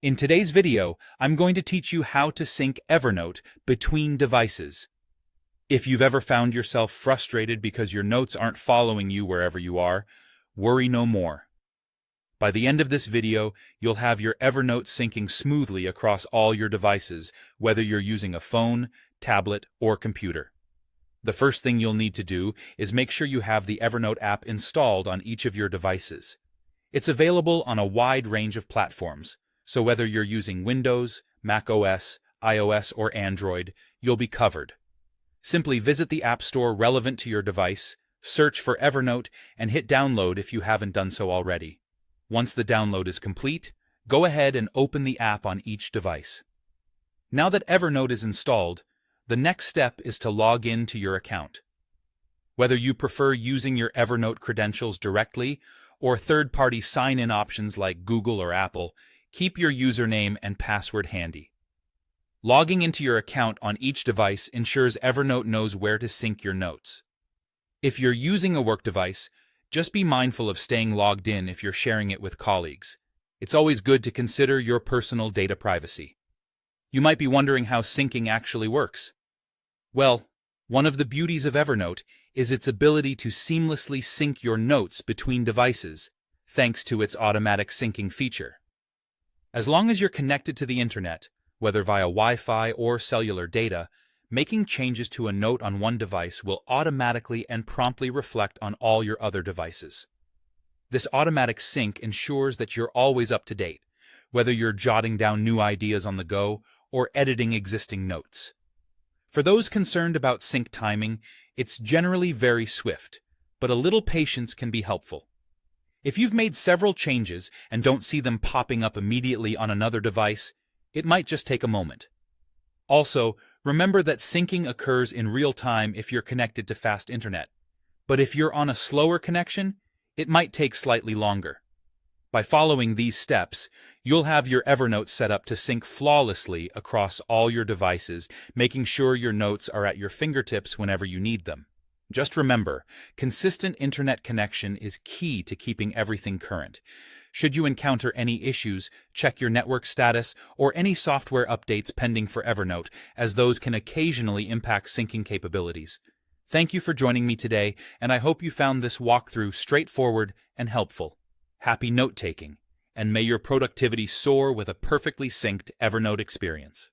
In today's video, I'm going to teach you how to sync Evernote between devices. If you've ever found yourself frustrated because your notes aren't following you wherever you are, worry no more. By the end of this video, you'll have your Evernote syncing smoothly across all your devices, whether you're using a phone, tablet, or computer. The first thing you'll need to do is make sure you have the Evernote app installed on each of your devices. It's available on a wide range of platforms, so whether you're using Windows, Mac OS, iOS, or Android, you'll be covered. Simply visit the App Store relevant to your device, search for Evernote, and hit download if you haven't done so already. Once the download is complete, go ahead and open the app on each device. Now that Evernote is installed, the next step is to log in to your account. Whether you prefer using your Evernote credentials directly or third-party sign-in options like Google or Apple, keep your username and password handy. Logging into your account on each device ensures Evernote knows where to sync your notes. If you're using a work device, just be mindful of staying logged in if you're sharing it with colleagues. It's always good to consider your personal data privacy. You might be wondering how syncing actually works. Well, one of the beauties of Evernote is its ability to seamlessly sync your notes between devices, thanks to its automatic syncing feature. As long as you're connected to the internet, whether via Wi-Fi or cellular data, making changes to a note on one device will automatically and promptly reflect on all your other devices. This automatic sync ensures that you're always up to date, whether you're jotting down new ideas on the go or editing existing notes. For those concerned about sync timing, it's generally very swift, but a little patience can be helpful. If you've made several changes and don't see them popping up immediately on another device, it might just take a moment. Also, remember that syncing occurs in real time if you're connected to fast internet, but if you're on a slower connection, it might take slightly longer. By following these steps, you'll have your Evernote set up to sync flawlessly across all your devices, making sure your notes are at your fingertips whenever you need them. Just remember, consistent internet connection is key to keeping everything current. Should you encounter any issues, check your network status or any software updates pending for Evernote, as those can occasionally impact syncing capabilities. Thank you for joining me today, and I hope you found this walkthrough straightforward and helpful. Happy note-taking, and may your productivity soar with a perfectly synced Evernote experience.